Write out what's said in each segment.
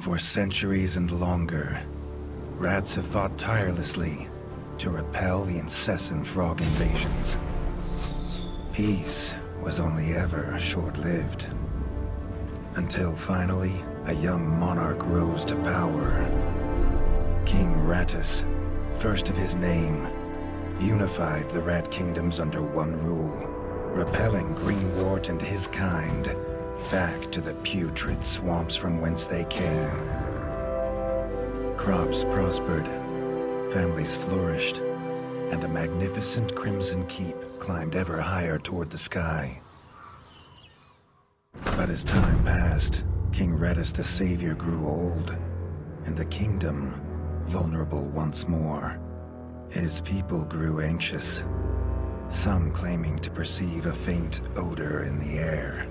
For centuries and longer, rats have fought tirelessly to repel the incessant frog invasions. Peace was only ever short-lived, until finally a young monarch rose to power. King Rattus, first of his name, unified the rat kingdoms under one rule, repelling Greenwort and his kind back to the putrid swamps from whence they came. Crops prospered, families flourished, and the magnificent Crimson Keep climbed ever higher toward the sky. But as time passed, King Rattus the Savior grew old, and the kingdom vulnerable once more. His people grew anxious, some claiming to perceive a faint odor in the air.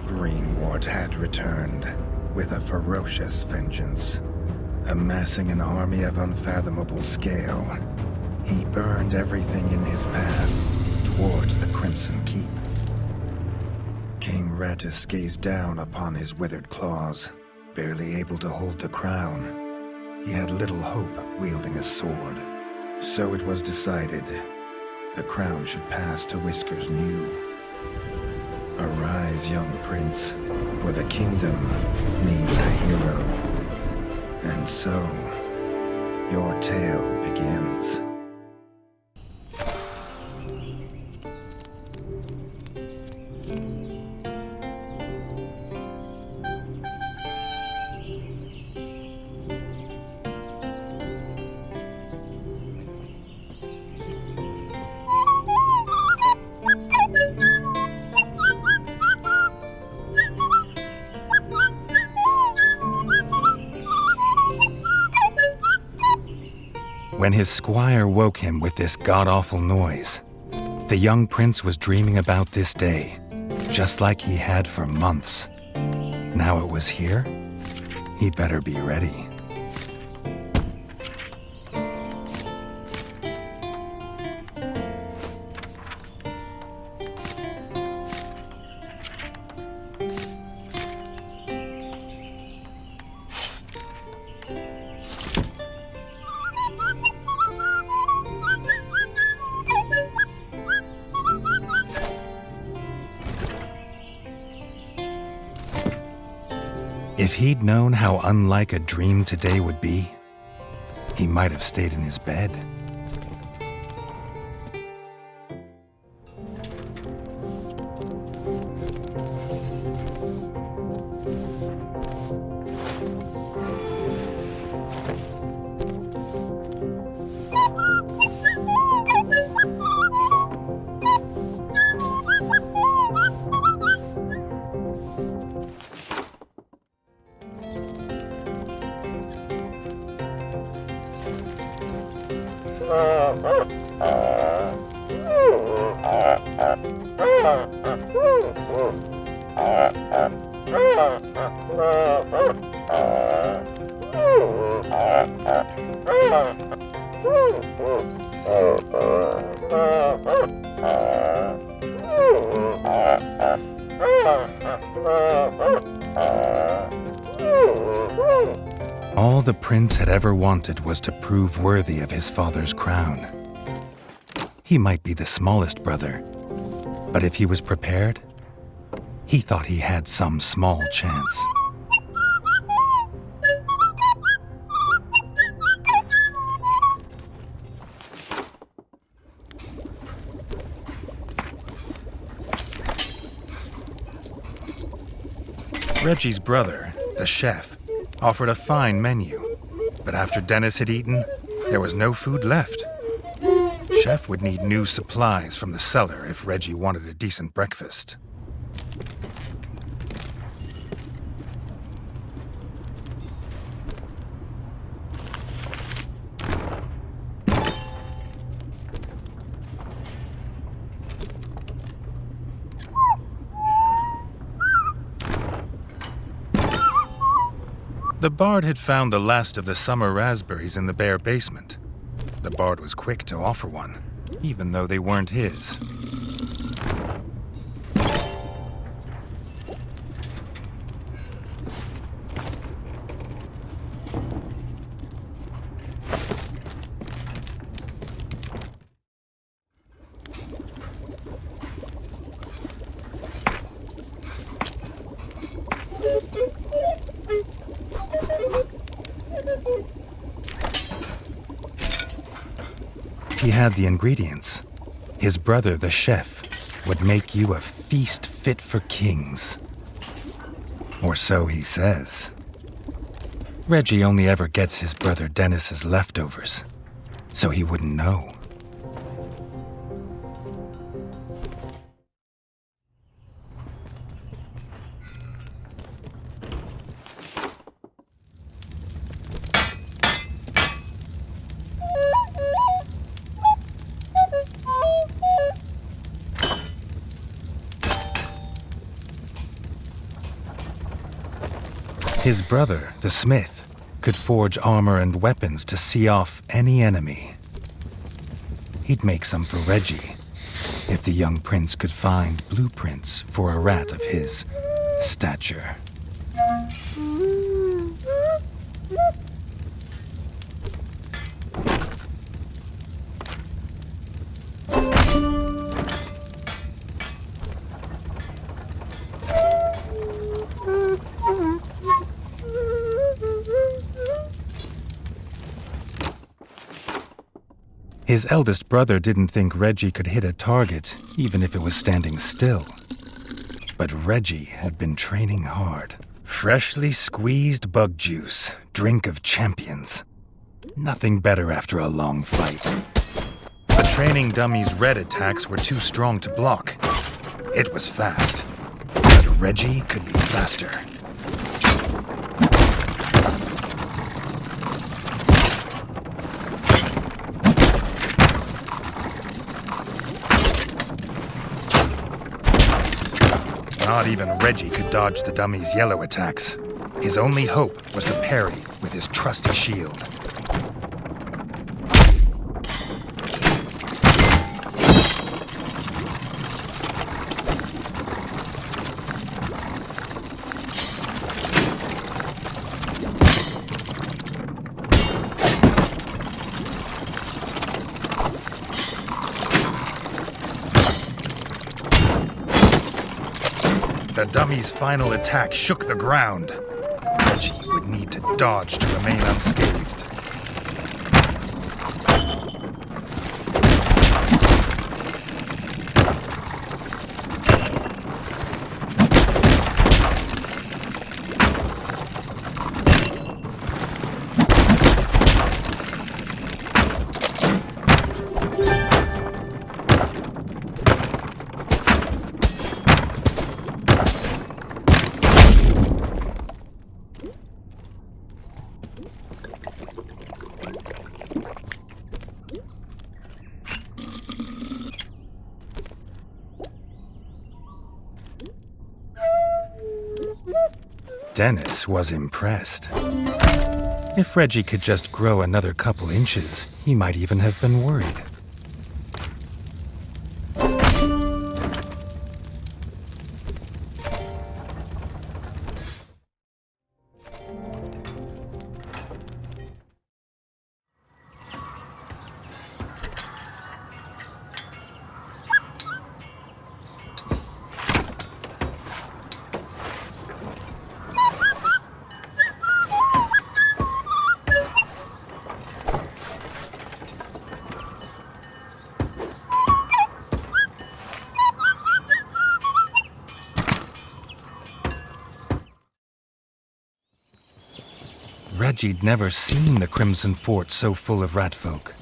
Greenwort had returned with a ferocious vengeance. Amassing an army of unfathomable scale, he burned everything in his path towards the Crimson Keep. King Rattus gazed down upon his withered claws, barely able to hold the crown. He had little hope wielding a sword, so it was decided the crown should pass to Whiskers New. Arise, young prince, for the kingdom needs a hero. And so, your tale begins. When his squire woke him with this god-awful noise, the young prince was dreaming about this day, just like he had for months. Now it was here, he better be ready. If he'd known how unlike a dream today would be, he might have stayed in his bed. All the prince had ever wanted was to prove worthy of his father's crown. He might be the smallest brother, but if he was prepared, he thought he had some small chance. Reggie's brother, the chef, offered a fine menu, but after Dennis had eaten, there was no food left. Chef would need new supplies from the cellar if Reggie wanted a decent breakfast. The Bard had found the last of the summer raspberries in the bare basement. The Bard was quick to offer one, even though they weren't his. he had the ingredients, his brother, the chef, would make you a feast fit for kings. Or so he says. Reggie only ever gets his brother Dennis's leftovers, so he wouldn't know. His brother, the smith, could forge armor and weapons to see off any enemy. He'd make some for Reggie, if the young prince could find blueprints for a rat of his stature. His eldest brother didn't think Reggie could hit a target, even if it was standing still. But Reggie had been training hard. Freshly squeezed bug juice, drink of champions. Nothing better after a long fight. The training dummy's red attacks were too strong to block. It was fast, but Reggie could be faster. Not even Reggie could dodge the dummy's yellow attacks. His only hope was to parry with his trusty shield. The dummy's final attack shook the ground. Reggie would need to dodge to remain unscathed. Dennis was impressed. If Reggie could just grow another couple inches, he might even have been worried. Reggie'd never seen the Crimson Fort so full of ratfolk.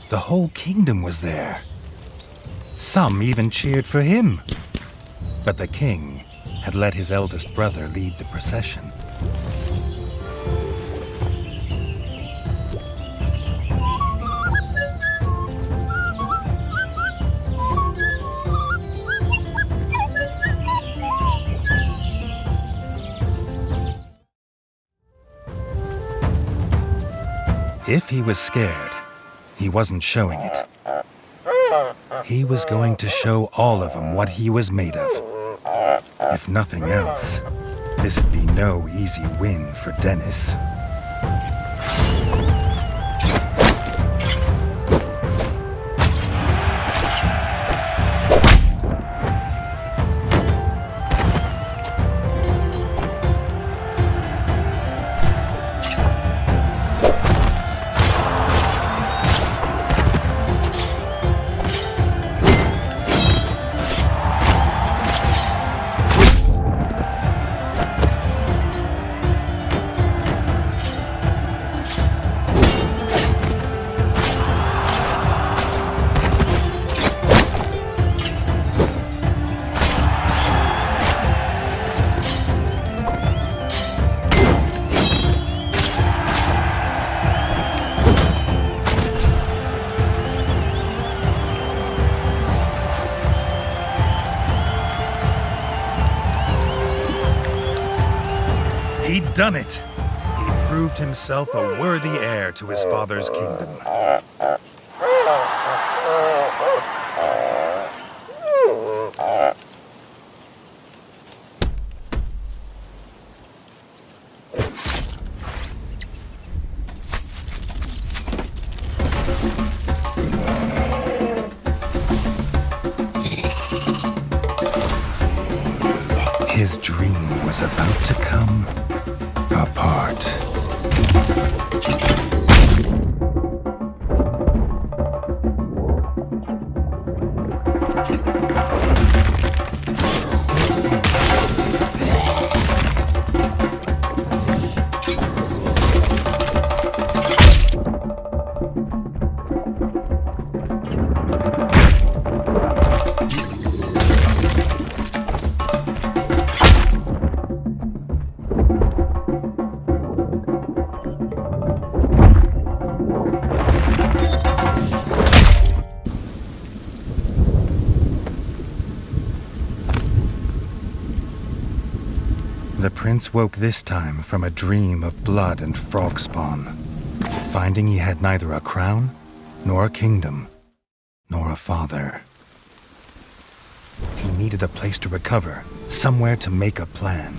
The whole kingdom was there. Some even cheered for him. But the king had let his eldest brother lead the procession. If he was scared, he wasn't showing it. He was going to show all of them what he was made of. If nothing else, this'd be no easy win for Dennis. done it! He proved himself a worthy heir to his father's kingdom. His dream was about to come apart. The prince woke this time from a dream of blood and frog spawn, finding he had neither a crown, nor a kingdom, nor a father. He needed a place to recover, somewhere to make a plan.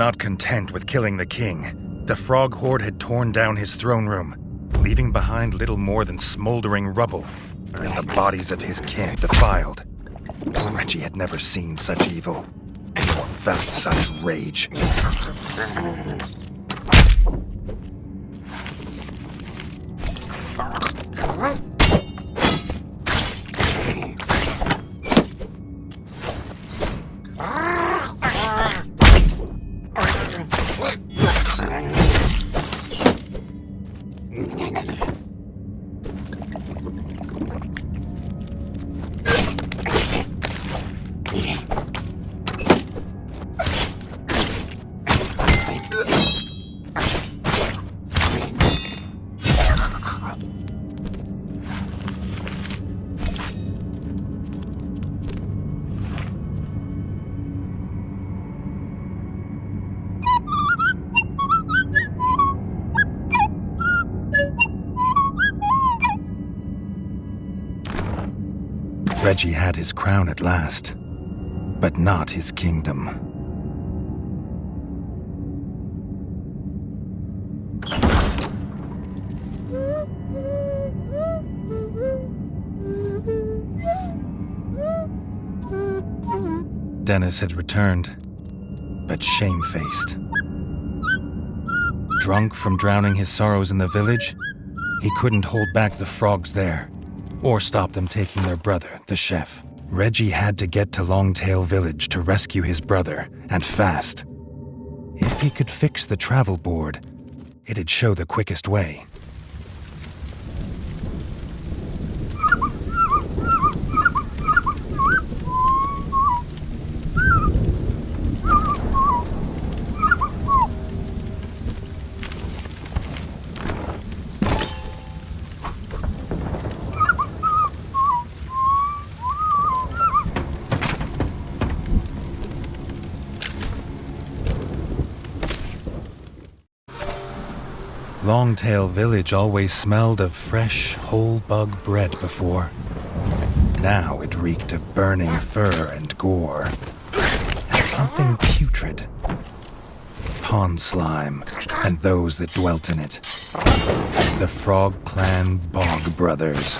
Not content with killing the king, the frog horde had torn down his throne room, leaving behind little more than smoldering rubble, and the bodies of his kin defiled. Reggie had never seen such evil, nor felt such rage. Reggie had his crown at last, but not his kingdom. Dennis had returned, but shamefaced. Drunk from drowning his sorrows in the village, he couldn't hold back the frogs there, or stop them taking their brother, the chef. Reggie had to get to Longtail Village to rescue his brother, and fast. If he could fix the travel board, it'd show the quickest way. Longtail Village always smelled of fresh, whole bug bread before. Now it reeked of burning fur and gore, and something putrid. Pond slime, and those that dwelt in it. The Frog Clan Bog Brothers.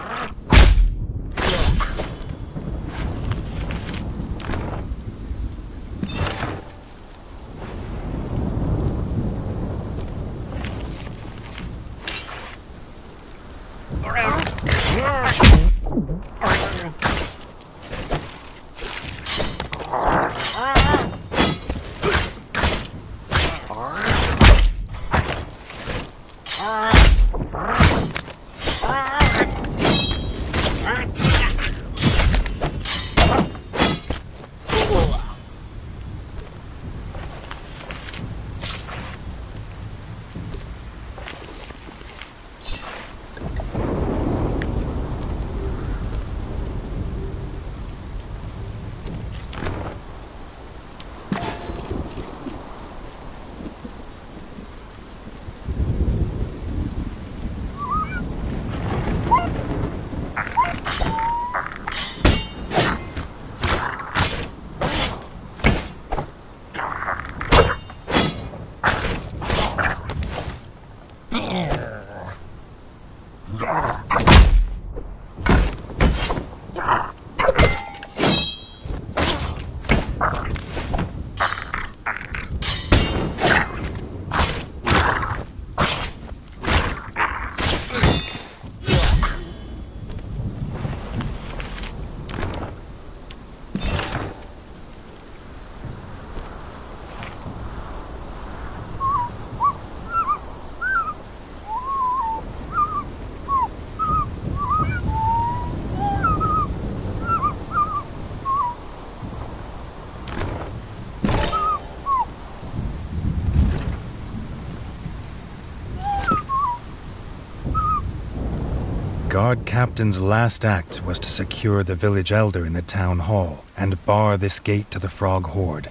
Guard Captain's last act was to secure the village elder in the town hall and bar this gate to the frog horde.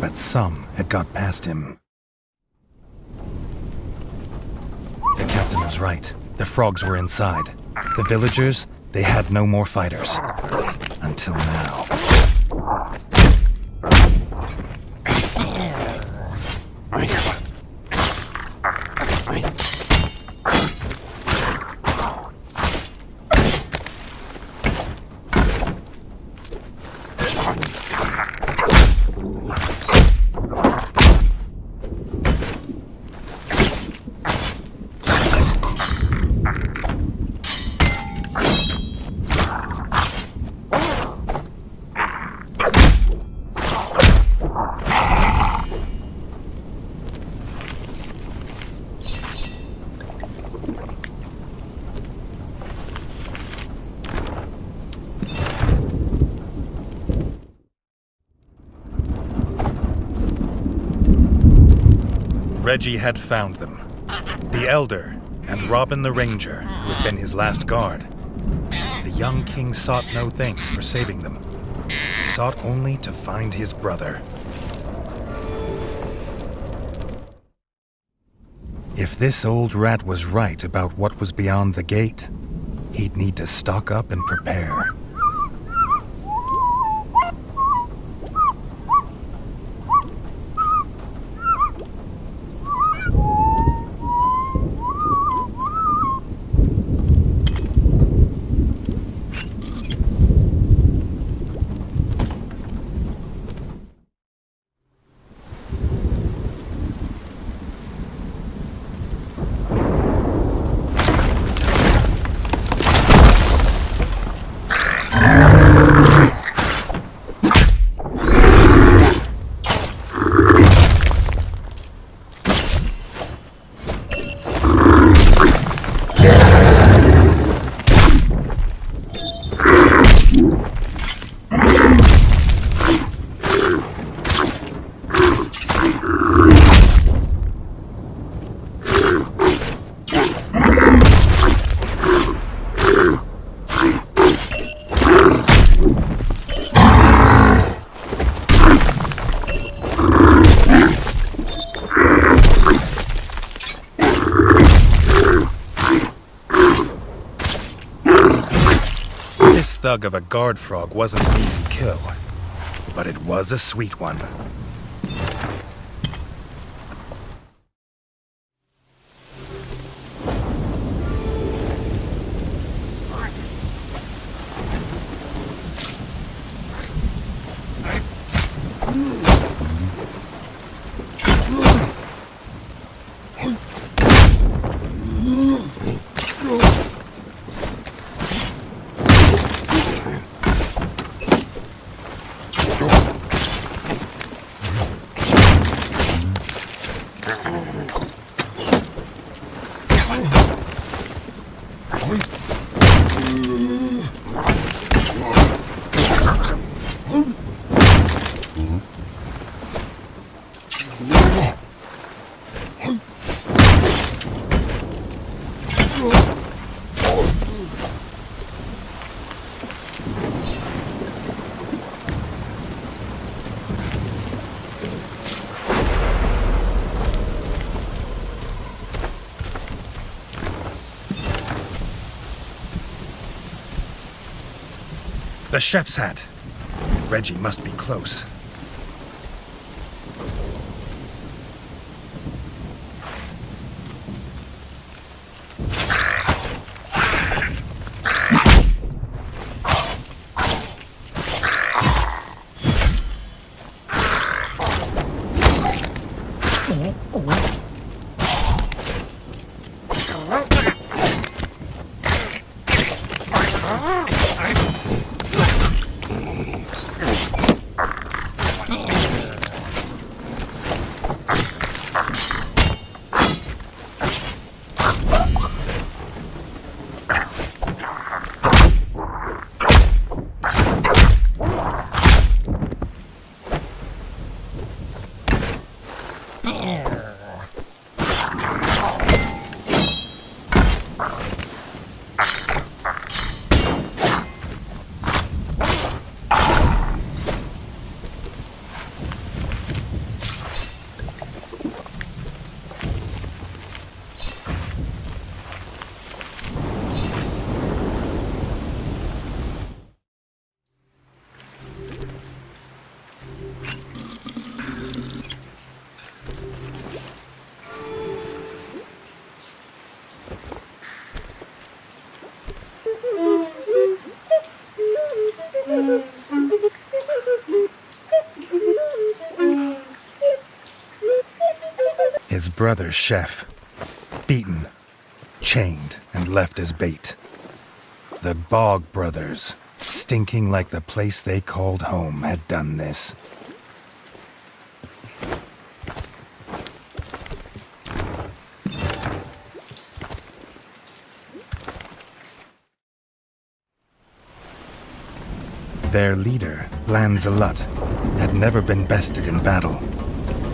But some had got past him. The captain was right. The frogs were inside. The villagers, they had no more fighters. Until now. Reggie had found them. The Elder and Robin the Ranger, who had been his last guard. The young king sought no thanks for saving them. He sought only to find his brother. If this old rat was right about what was beyond the gate, he'd need to stock up and prepare. jug of a guard frog wasn't an easy kill, but it was a sweet one. The chef's hat. Reggie must be close. His brother's chef, beaten, chained, and left as bait. The Bog brothers, stinking like the place they called home, had done this. Their leader, Lancelot, had never been bested in battle.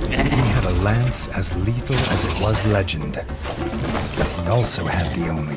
He had a lance as lethal as it was legend, but he also had the only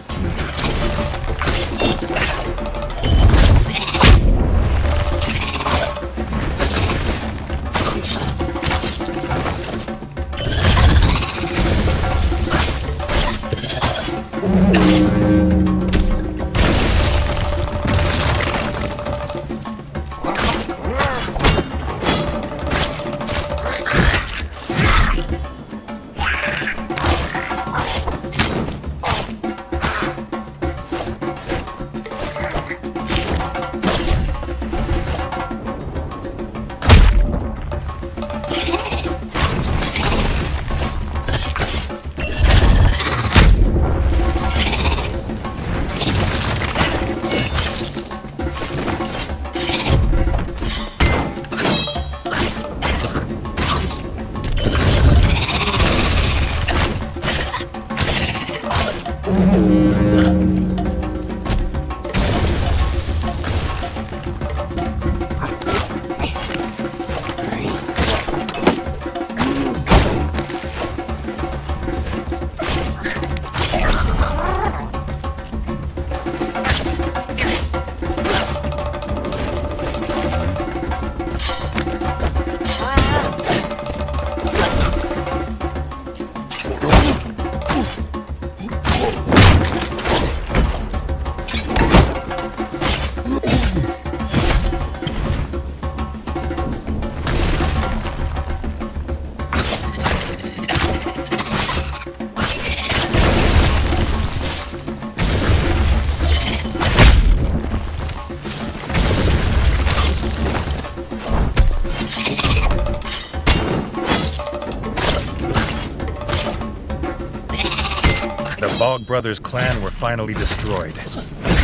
Bog Brothers' clan were finally destroyed.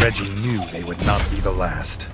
Reggie knew they would not be the last.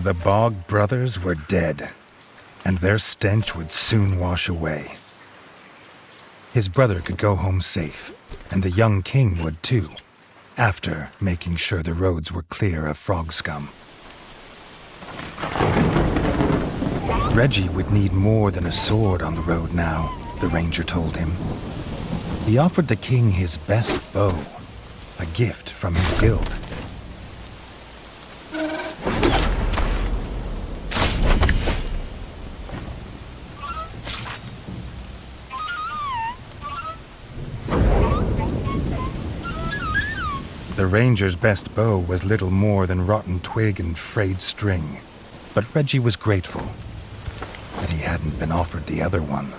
The Bog Brothers were dead, and their stench would soon wash away. His brother could go home safe, and the young king would too, after making sure the roads were clear of frog scum. Reggie would need more than a sword on the road now, the ranger told him. He offered the king his best bow, a gift from his guild. The ranger's best bow was little more than rotten twig and frayed string, but Reggie was grateful that he hadn't been offered the other one.